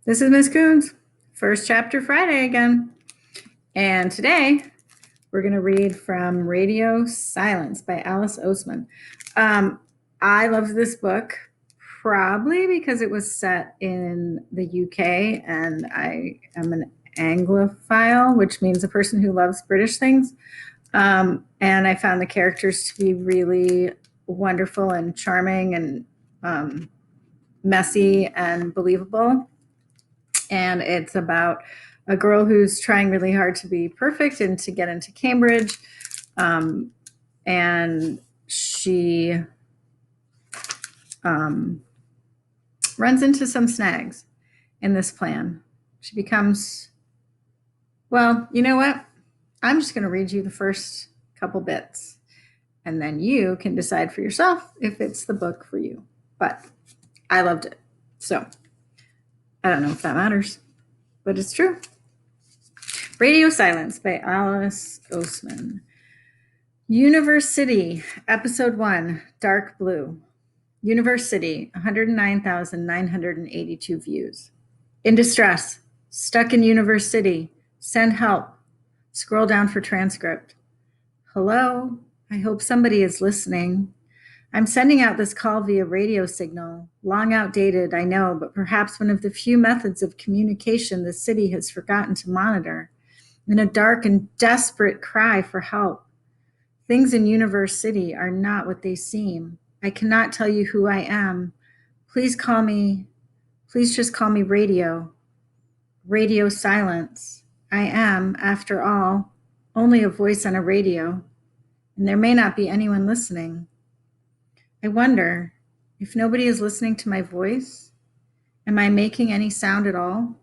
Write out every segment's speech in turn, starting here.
This is Miss Coons, first chapter Friday again. And today we're going to read from Radio Silence by Alice Oseman. I loved this book probably because it was set in the UK and I am an Anglophile, which means a person who loves British things. And I found the characters to be really wonderful and charming and messy and believable. And it's about a girl who's trying really hard to be perfect and to get into Cambridge. And she runs into some snags in this plan. She becomes, well, you know what? I'm just going to read you the first couple bits, and then you can decide for yourself if it's the book for you. But I loved it. So I don't know if that matters, but it's true. Radio Silence by Alice Oseman. Universe City, Episode 1, Dark Blue. Universe City, 109,982 views. In distress, stuck in Universe City, send help. Scroll down for transcript. Hello, I hope somebody is listening. I'm sending out this call via radio signal. Long outdated, I know, but perhaps one of the few methods of communication the city has forgotten to monitor. In a dark and desperate cry for help. Things in Universe City are not what they seem. I cannot tell you who I am. Please just call me Radio. Radio Silence. I am, after all, only a voice on a radio, and there may not be anyone listening. I wonder, if nobody is listening to my voice, am I making any sound at all?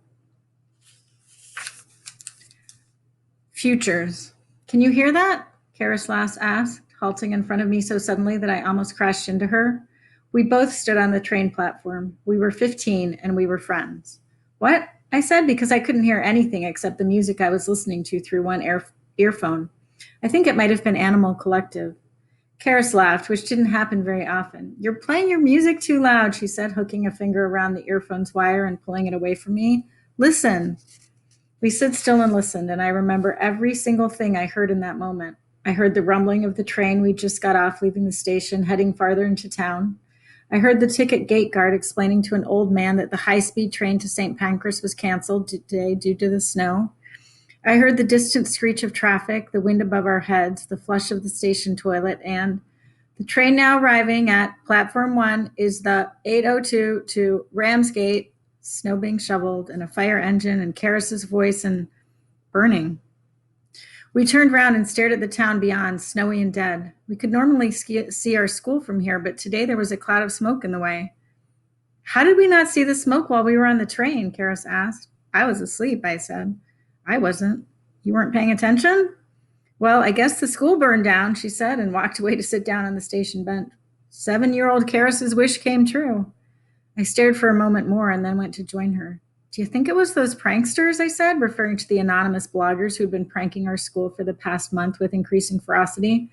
Futures. Can you hear that? Karis asked, halting in front of me so suddenly that I almost crashed into her. We both stood on the train platform. We were 15 and we were friends. What? I said, because I couldn't hear anything except the music I was listening to through one earphone. I think it might have been Animal Collective. Karis laughed, which didn't happen very often. You're playing your music too loud, she said, hooking a finger around the earphone's wire and pulling it away from me. Listen. We stood still and listened, and I remember every single thing I heard in that moment. I heard the rumbling of the train we just got off leaving the station, heading farther into town. I heard the ticket gate guard explaining to an old man that the high-speed train to St. Pancras was canceled today due to the snow. I heard the distant screech of traffic, the wind above our heads, the flush of the station toilet, and the train now arriving at Platform 1 is the 802 to Ramsgate, snow being shoveled, and a fire engine, and Karis's voice, and burning. We turned around and stared at the town beyond, snowy and dead. We could normally see our school from here, but today there was a cloud of smoke in the way. How did we not see the smoke while we were on the train? Karis asked. I was asleep, I said. I wasn't. You weren't paying attention? Well, I guess the school burned down, she said, and walked away to sit down on the station bench. 7-year-old Karis's wish came true. I stared for a moment more and then went to join her. Do you think it was those pranksters, I said, referring to the anonymous bloggers who'd been pranking our school for the past month with increasing ferocity?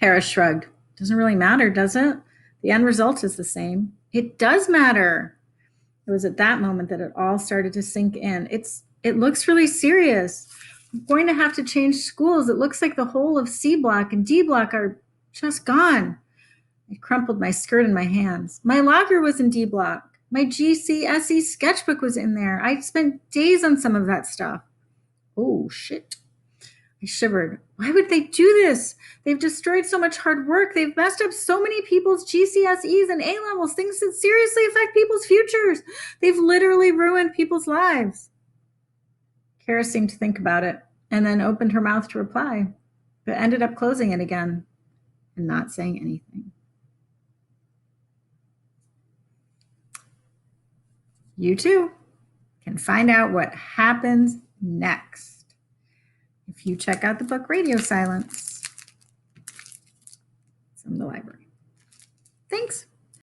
Karis shrugged. Doesn't really matter, does it? The end result is the same. It does matter. It was at that moment that it all started to sink in. It looks really serious. I'm going to have to change schools. It looks like the whole of C block and D block are just gone. I crumpled my skirt in my hands. My locker was in D block. My GCSE sketchbook was in there. I spent days on some of that stuff. Oh, shit. I shivered. Why would they do this? They've destroyed so much hard work. They've messed up so many people's GCSEs and A-levels, things that seriously affect people's futures. They've literally ruined people's lives. Kara seemed to think about it and then opened her mouth to reply, but ended up closing it again and not saying anything. You too can find out what happens next if you check out the book Radio Silence. It's from the library. Thanks.